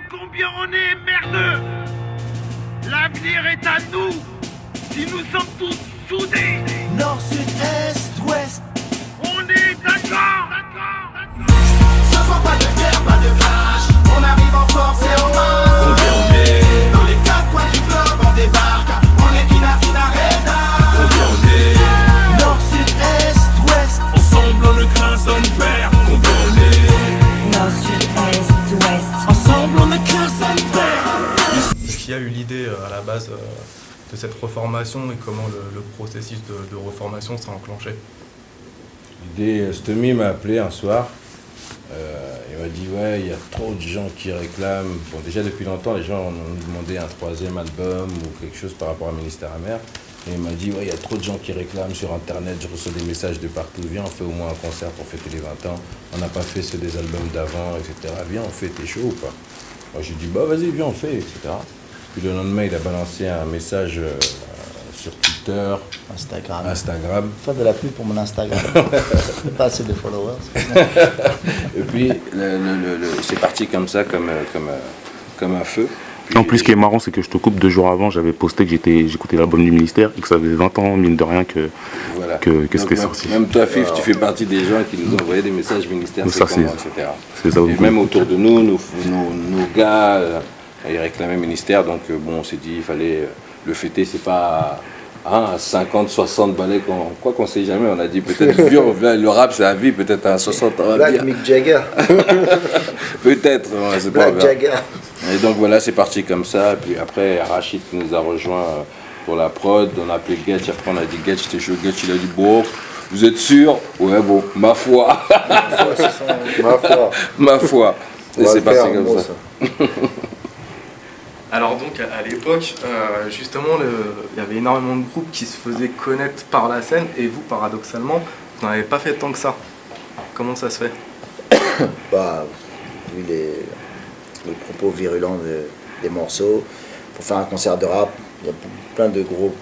combien on est merdeux. L'avenir est à nous, si nous sommes tous soudés. Nord, sud, est, ouest. On est d'accord. Ce soir pas de guerre, pas de clash. On arrive en force et en masse. Combien on est? Dans les quatre coins du globe on débarque. On est Inareda. Combien on est? Nord, sud, est, ouest. Ensemble on ne craint son père. Combien on est? Nord, sud, est, ouest. Ensemble on ne craint son père. Qui a eu l'idée à la base de cette reformation et comment le processus de reformation s'est enclenché? L'idée, Stomy m'a appelé un soir, il m'a dit ouais, il y a trop de gens qui réclament. Bon, déjà depuis longtemps, les gens ont demandé un 3e album ou quelque chose par rapport à Ministère Amer. Et il m'a dit ouais, il y a trop de gens qui réclament sur internet, je reçois des messages de partout, viens on fait au moins un concert pour fêter les 20 ans, on n'a pas fait ceux des albums d'avant, etc. Viens on fait, t'es chaud ou pas? Moi j'ai dit bah vas-y viens on fait, etc. Puis le lendemain il a balancé un message sur Twitter, Instagram. Faire de la pub pour mon Instagram. Pas assez de followers. Et puis c'est parti comme ça, comme un feu. Puis, en plus, ce qui est marrant, c'est que je te coupe 2 jours avant, j'avais posté que j'écoutais l'album du ministère et que ça faisait 20 ans, mine de rien, que c'était sorti. Même toi, Fif, tu fais partie des gens qui nous envoyaient des messages ministère, ça, c'est comment, etc. C'est ça, et même autour de nous, nos gars, ils réclamaient ministère, donc bon, on s'est dit, il fallait le fêter, c'est pas... 50, 60 balais, quoi qu'on sait jamais, on a dit peut-être vieux, le rap c'est à vie, peut-être à 60 ans. Black Mick Jagger. Peut-être, c'est pas Black Jagger. Et donc voilà, c'est parti comme ça. Puis après, Rachid nous a rejoint pour la prod. On a appelé Getch. Après, on a dit Getch, t'es chaud. Getch, il a dit bon, vous êtes sûr? Ouais, bon, ma foi. Ma foi. Ma foi. Et c'est parti comme ça. Alors donc à l'époque, justement, il y avait énormément de groupes qui se faisaient connaître par la scène et vous, paradoxalement, vous n'en avez pas fait tant que ça. Comment ça se fait? Bah, vu les propos virulents des morceaux, pour faire un concert de rap, il y a plein de groupes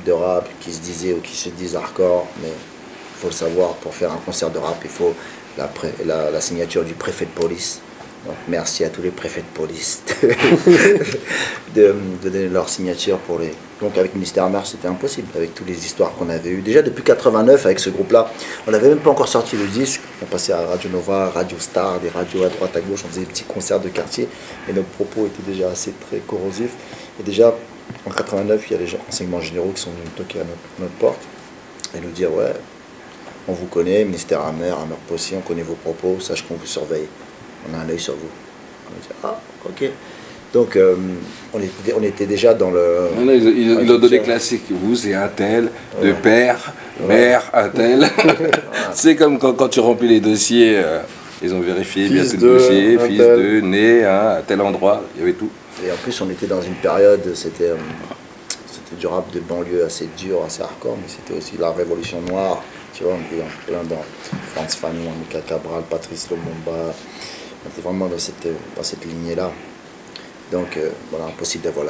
de rap qui se disaient ou qui se disent hardcore, mais il faut le savoir, pour faire un concert de rap, il faut la signature du préfet de police. Donc merci à tous les préfets de police de donner leur signature pour les... Donc avec Ministère Amer, c'était impossible, avec toutes les histoires qu'on avait eues. Déjà depuis 89, avec ce groupe-là, on n'avait même pas encore sorti le disque. On passait à Radio Nova, Radio Star, des radios à droite, à gauche, on faisait des petits concerts de quartier. Et nos propos étaient déjà assez très corrosifs. Et déjà, en 89, il y a les renseignements généraux qui sont venus toquer à notre porte et nous dire, ouais, on vous connaît, Ministère Amer, Amer Possi, on connaît vos propos, sache qu'on vous surveille. On a un œil sur vous. On a dit, ah, ok. Donc, on était déjà dans le... Ils ont donné classique. Vous, c'est un tel, de père, mère, un tel. C'est comme quand tu remplis les dossiers, ils ont vérifié bien tout le dossier, fils de, né, à tel endroit, il y avait tout. Et en plus, on était dans une période, c'était du rap de banlieue assez dur, assez hardcore, mais c'était aussi la révolution noire. Tu vois, on était plein dans Franz Fanon, Mika Cabral, Patrice Lumumba. On était vraiment dans cette lignée-là. Donc, voilà, impossible d'avoir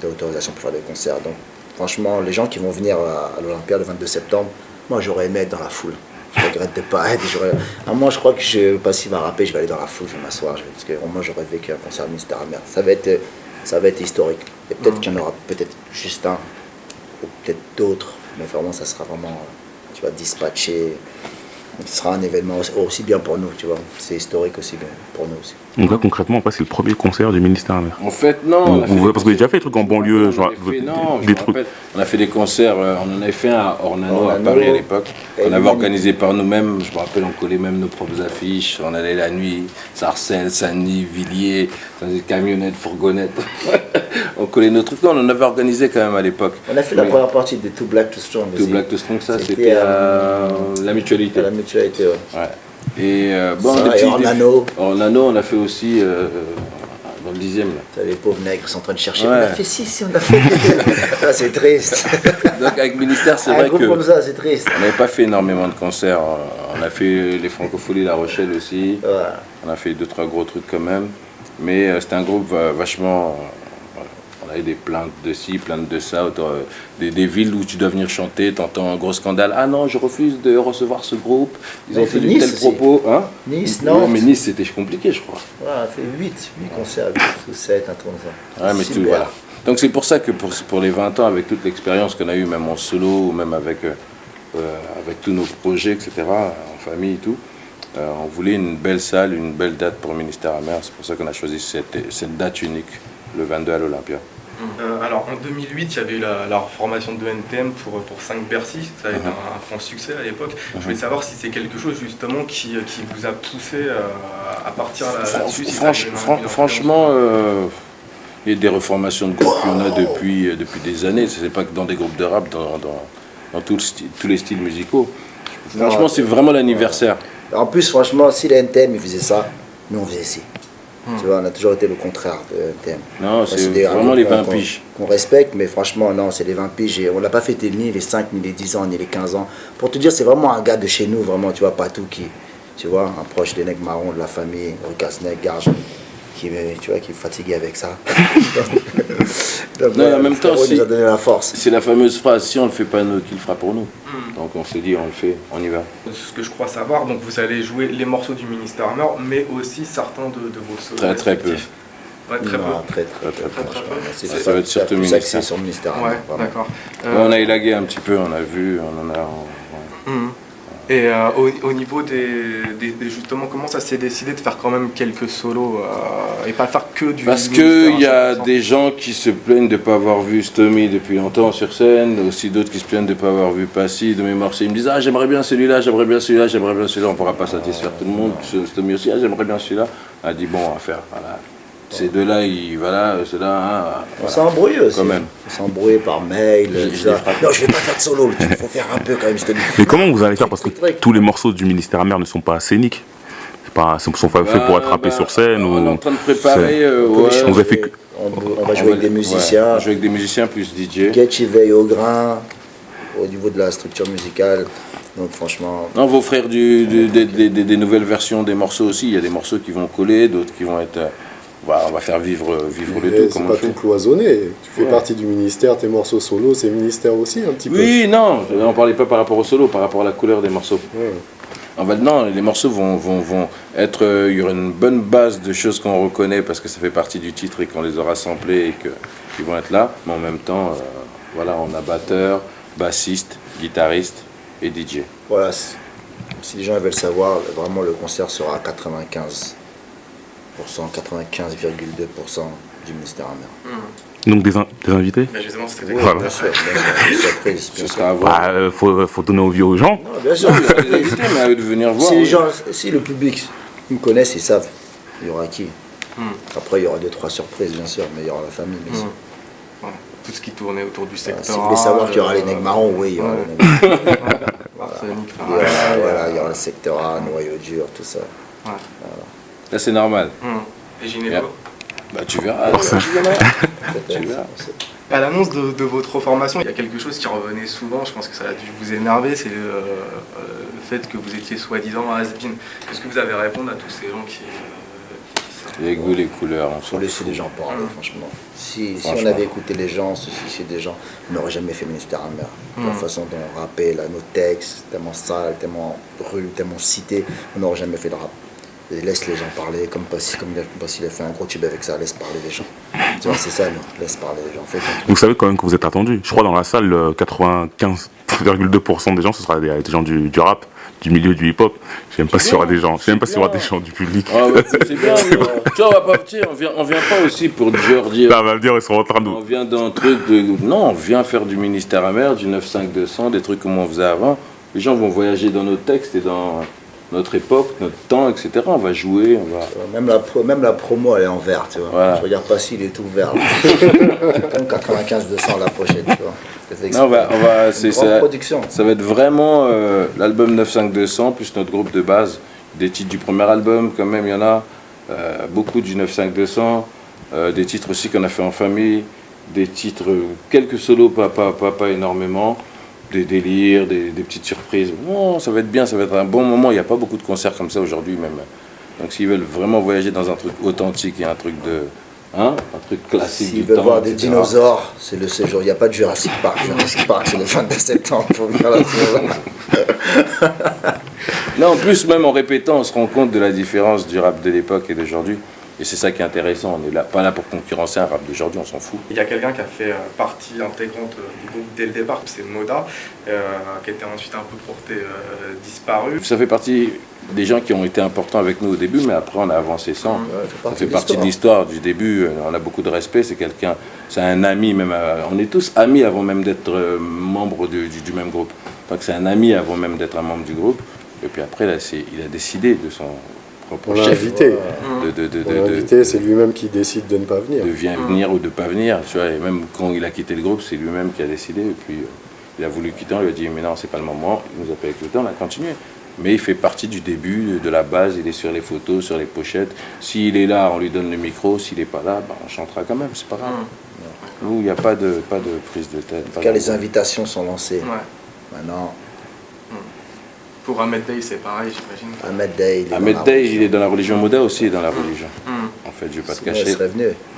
l'autorisation pour faire des concerts. Donc, franchement, les gens qui vont venir à l'Olympia le 22 septembre, moi, j'aurais aimé être dans la foule. Je regrette de ne pas être. Moi, je crois que je ne sais pas s'il va rapper, je vais aller dans la foule, je vais m'asseoir. Parce que moi, j'aurais vécu un concert de Ministère Amer. Ça va être historique. Et peut-être qu'il y en aura peut-être juste un, ou peut-être d'autres. Mais vraiment, ça sera vraiment, tu vois, dispatché. Ce sera un événement aussi bien pour nous, tu vois. C'est historique aussi bien pour nous aussi. Donc là, concrètement, c'est le premier concert du Ministère Amer. En fait, non. Parce que j'ai déjà fait des trucs en banlieue. On a fait des concerts, on en avait fait un à Ornano, à Paris à l'époque. On avait organisé par nous-mêmes, je me rappelle, on collait même nos propres affiches. On allait la nuit, Sarcelles, Saint-Denis, Villiers, dans des camionnettes, fourgonnettes. On collait nos trucs. Non, on en avait organisé quand même à l'époque. On a fait la première partie de Too Black Too Strong. Too Black Too Strong, ça c'était à la Mutualité. À la Mutualité, ouais. Et bon, Ornano. Ornano, on a fait aussi dans le 10e. Les pauvres nègres sont en train de chercher. Ouais. On a fait 6, on a fait. Ah, c'est triste. Donc avec Ministère, c'est vrai que. Comme ça, c'est triste. On n'avait pas fait énormément de concerts. On a fait les Francopholies, La Rochelle aussi. Ouais. On a fait 2-3 gros trucs quand même. Mais c'était un groupe vachement. On a eu des plaintes de ci, plaintes de ça, des villes où tu dois venir chanter, t'entends un gros scandale. Ah non, je refuse de recevoir ce groupe. Ils ont fait de tels propos. Hein Nice, non. Mais Nice, c'était compliqué, je crois. Voilà, on a fait 8 concerts, 8 ou 7, un truc comme ça. Ouais, mais tout, voilà. Donc c'est pour ça que pour les 20 ans, avec toute l'expérience qu'on a eue, même en solo, ou même avec tous nos projets, etc., en famille et tout, on voulait une belle salle, une belle date pour le Ministère Amer. C'est pour ça qu'on a choisi cette date unique, le 22 à l'Olympia. Alors en 2008, il y avait eu la reformation de NTM pour 5 Bercy. Ça a été un franc succès à l'époque. Je voulais savoir si c'est quelque chose justement qui vous a poussé à partir là-dessus. Franchement, il y a des reformations de groupes qu'on a depuis des années. Ce n'est pas que dans des groupes de rap, dans tous les styles musicaux. Franchement, c'est vraiment l'anniversaire. En plus, franchement, si les NTM ils faisaient ça, nous on faisait ci. Tu vois, on a toujours été le contraire de NTM. Non, c'est vraiment les 20 piges. Qu'on respecte, mais franchement, non, c'est les 20 piges. Et on l'a pas fêté ni les 5, ni les 10 ans, ni les 15 ans. Pour te dire, c'est vraiment un gars de chez nous, vraiment, tu vois, Patou qui, tu vois, un proche des nègres marrons de la famille, Rucasnec, Garge, qui est fatigué avec ça. Donc, non, en même temps, nous a donné la force. C'est la fameuse phrase, si on ne le fait pas nous, qui le fera pour nous. Donc on s'est dit, on le fait, on y va. Ce que je crois savoir, donc vous allez jouer les morceaux du Ministère Amer, mais aussi certains de vos solos. Très peu. Ouais, très peu. Très peu. Ça va être surtout Ministère. Sur le Ministère Amer. Ouais, d'accord. On a élagué un petit peu, on a vu, on en a... Et au niveau justement, comment ça s'est décidé de faire quand même quelques solos et pas faire que du... Parce qu'il y a des gens qui se plaignent de ne pas avoir vu Stomy depuis longtemps sur scène, aussi d'autres qui se plaignent de ne pas avoir vu Passy de mes morceaux. Ils me disent « Ah, j'aimerais bien celui-là, j'aimerais bien celui-là, j'aimerais bien celui-là ». On ne pourra pas satisfaire tout le monde. Stomy aussi « Ah, j'aimerais bien celui-là ». On a dit « Bon, on va faire, voilà ». Ces deux-là, ceux-là... On s'est embrouillé aussi. Quand même. On s'est embrouillé par mail. Non, je vais pas faire de solo, il faut faire un peu quand même. Mais comment vous allez faire? Parce que tous les morceaux du Ministère Amer ne sont pas scéniques. Ils sont pas faits pour être rappés sur scène. On est en train de préparer... On va jouer avec des musiciens. On va jouer avec des musiciens plus DJ. Ketch, il veille au grain, au niveau de la structure musicale. Donc franchement... Non, vos frères des nouvelles versions des morceaux aussi. Il y a des morceaux qui vont coller, d'autres qui vont être... On va faire vivre le tout. C'est pas tout cloisonné. Tu fais partie du ministère, tes morceaux solo, c'est ministère aussi un petit peu. Oui, non, on parlait pas par rapport au solo, par rapport à la couleur des morceaux. Non, les morceaux vont être... il y aura une bonne base de choses qu'on reconnaît parce que ça fait partie du titre et qu'on les aura samplés et qu'ils vont être là. Mais en même temps, on a batteur, bassiste, guitariste et DJ. Voilà, si les gens veulent savoir, vraiment le concert sera à 95%, 95,2% du Ministère Amer. Donc des invités? Justement, c'était voilà. Bien sûr, surprise. Ce sera à voir. Faut donner envie aux gens. Non, bien sûr. Les invités, mais à eux de venir voir. Si le public me connaissent, ils savent. Il y aura qui. Après, il y aura 2-3 surprises, bien sûr, mais il y aura la famille. Bien sûr. Ouais. Tout ce qui tournait autour du secteur. Si vous voulez savoir qu'il y aura les nègres marrons, oui, il y aura les nègres marrons. Il y aura le secteur A, noyau dur, tout ça. Ouais. Là, c'est normal. Et Gynéco? Bah, tu verras. Tu verras. À l'annonce de votre reformation, il y a quelque chose qui revenait souvent, je pense que ça a dû vous énerver, c'est le fait que vous étiez soi-disant has-been. Qu'est-ce que vous avez à répondre à tous ces gens qui les goûts, les couleurs, on faut laisser les gens parler, franchement. Si on avait écouté les gens, se soucier des gens, on n'aurait jamais fait Ministère Amer. La façon dont on rappelle nos textes, tellement sales, tellement rudes, tellement cités, on n'aurait jamais fait de rap. Et laisse les gens parler, comme Passy a fait un gros tube avec ça, laisse parler les gens. Tu vois, c'est ça, nous, laisse parler les gens. Vous savez quand même que vous êtes attendu. Je crois dans la salle, 95,2% des gens, ce sera des gens du rap, du milieu du hip-hop. Je sais même pas s'il y aura des gens, du public. Ah ouais, c'est bien. Tu vois, on va pas partir, on vient pas aussi pour dire. Là, on va dire, ils sont en train de. On vient d'un truc de. Non, on vient faire du Ministère Amer, du 95200, des trucs comme on faisait avant. Les gens vont voyager dans nos textes et dans notre époque, notre temps, etc. On va jouer, on va... Même la promo, elle est en vert, tu vois. Voilà. Je regarde pas s'il est tout vert. Comme 95-200 la prochaine, tu vois. Non, c'est une production. Ça va être vraiment l'album 95200 plus notre groupe de base. Des titres du premier album, quand même, il y en a. Beaucoup du 95200. Des titres aussi qu'on a fait en famille. Des titres, quelques solos, pas énormément. Des délires, des petites surprises. Non, ça va être bien, ça va être un bon moment. Il n'y a pas beaucoup de concerts comme ça aujourd'hui même. Donc s'ils veulent vraiment voyager dans un truc authentique et un truc Hein, un truc classique S'ils du veulent temps, voir des etc. dinosaures, c'est le séjour. Il n'y a pas de Jurassic Park. Jurassic Park, c'est le 22 septembre. Faut venir là. Non, en plus, même en répétant, on se rend compte de la différence du rap de l'époque et d'aujourd'hui. Et c'est ça qui est intéressant. On n'est pas là pour concurrencer un rap d'aujourd'hui, on s'en fout. Il y a quelqu'un qui a fait partie intégrante du groupe dès le départ, c'est Moda, qui était ensuite un peu porté disparu. Ça fait partie des gens qui ont été importants avec nous au début, mais après on a avancé sans. Ça fait partie de l'histoire du début. On a beaucoup de respect. C'est quelqu'un, c'est un ami même. On est tous amis avant même d'être membres du même groupe. Donc c'est un ami avant même d'être un membre du groupe. Et puis après, là, il a décidé de son propre On l'a chef. invité. On l'a invité, c'est lui-même qui décide de ne pas venir. De venir ou de pas venir. Tu vois, et même quand il a quitté le groupe, c'est lui-même qui a décidé. Et puis il a voulu quitter. On lui a dit mais non, c'est pas le moment. Il nous a pas écouté. On a continué. Mais il fait partie du début, de la base. Il est sur les photos, sur les pochettes. S'il est là, on lui donne le micro. S'il n'est pas là, ben, on chantera quand même. C'est pas grave. Nous, il n'y a pas de prise de tête. En tout cas, les invitations sont lancées. Ouais. Maintenant, Pour Ahmed Day, c'est pareil, j'imagine. Ahmed Day, il est dans la religion. Moda aussi est dans la religion. En fait, je ne vais pas te cacher.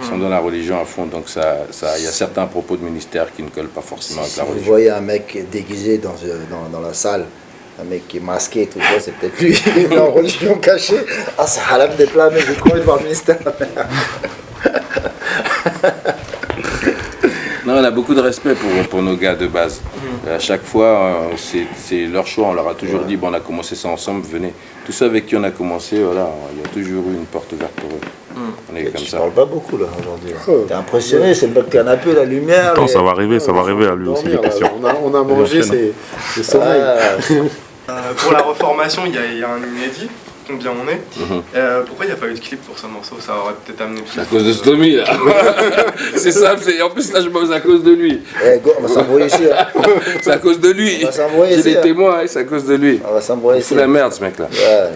Ils sont dans la religion à fond, donc il y a certains propos de ministère qui ne collent pas forcément avec la Vous religion. voyez un mec déguisé dans la salle, un mec qui est masqué, tout ça, c'est peut-être lui, il est en religion cachée. Ah, c'est halal d'être là, mais j'ai trop envie de voir le ministère. Non, on a beaucoup de respect pour nos gars de base. À chaque fois, c'est leur choix. On leur a toujours dit, bon, on a commencé ça ensemble, venez. Tous ceux avec qui on a commencé, voilà, il y a toujours eu une porte ouverte pour eux. On est comme Tu ça. parles pas beaucoup là aujourd'hui. T'es impressionné, c'est le canapé, la lumière. Attends, ça va arriver à lui aussi, les questions. On a mangé ses sommeils. Pour la reformation, il y a un inédit. Combien on est. Pourquoi il n'y a pas eu de clip pour ce morceau? Ça aurait peut-être amené plus. C'est à cause de Stomy là. C'est simple, en plus là je bosse à cause de lui. On va s'embrouiller ici. C'est à cause de lui. On va s'embrouiller J'ai ici. des témoins, c'est à cause de lui. On va s'embrouiller ici. C'est la merde ce mec là.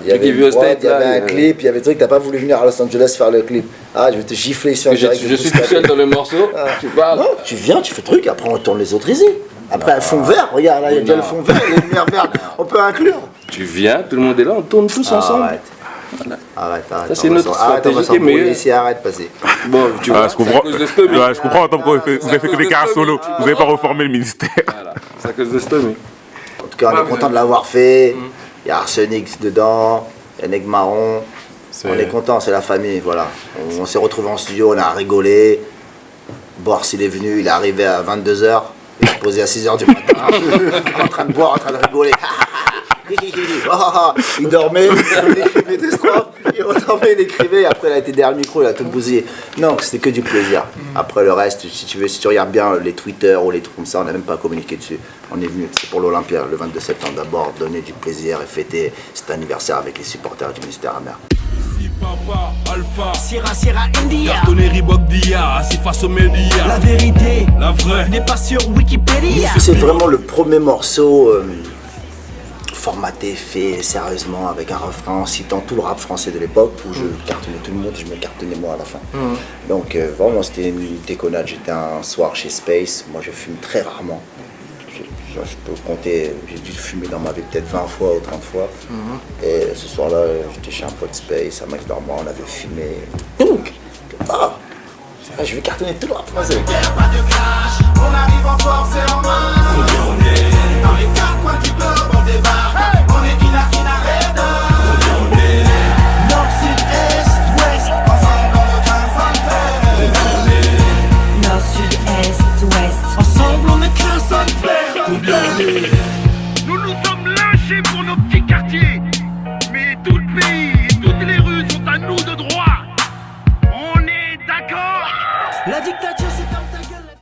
Il y avait une prod, il y avait un clip, il y avait des trucs, t'as pas voulu venir à Los Angeles faire le clip. Ah, je vais te gifler ici en direct. Je suis tout seul dans le morceau. Tu parles. Non, tu viens, tu fais le truc, après on tourne les autres ici. Après, le fond vert, regarde là, il y a déjà le fond vert, les lumières vertes. On peut inclure. Tu viens, tout le monde est là, on tourne tous ensemble. Arrête. Ça, c'est notre stratégie qui est meilleure. Ici, arrête, passer. Bon, tu vois, je comprends. Je comprends, tant que vous avez fait des carrières solo. Vous n'avez pas reformé le ministère. Voilà, c'est à cause de Stomy. En tout cas, on est content de l'avoir fait. Il y a Arsenic dedans, il y a Neg Marron. On est content, c'est la famille, voilà. On s'est retrouvés en studio, on a rigolé. Boris, il est venu, il est arrivé à 22h. Il est posé à 6h du matin, en train de boire, en train de rigoler. Il dormait, il écrivait des strophes, il redormait, il écrivait, après il a été derrière le micro, il a tout bousillé. Non, c'était que du plaisir. Après le reste, si tu regardes bien les Twitter ou les trucs comme ça, on n'a même pas communiqué dessus. On est venu, c'est pour l'Olympia, le 22 septembre d'abord, donner du plaisir et fêter cet anniversaire avec les supporters du ministère amer. Papa, Alpha, Sierra India. cartonné Reebok d'IA, assis face aux médias. La vérité La vraie n'est pas sur Wikipédia. C'est vraiment le premier morceau formaté, fait sérieusement, avec un refrain en citant tout le rap français de l'époque, où je cartonnais tout le monde, je me cartonnais moi à la fin. Donc vraiment c'était une déconnade. J'étais un soir chez Space, moi je fume très rarement. Je peux compter, j'ai dû fumer dans ma vie peut-être 20 fois ou 30 fois. Et ce soir-là, j'étais chez un pote Space, à Max Dormois, on avait fumé. Donc, je vais cartonner tout le rap français. Pas de clash, on arrive en force et en main. Dans les quatre coins du globe, on débarque. On est Kina Red. Nord, sud, est, ouest. Ensemble, on ne craint sans peur. Nord, sud, est, ouest. Ensemble, on est craint sans peur. Nous nous sommes lâchés pour nos petits quartiers. Mais tout le pays et toutes les rues sont à nous de droit. On est d'accord? La dictature, c'est un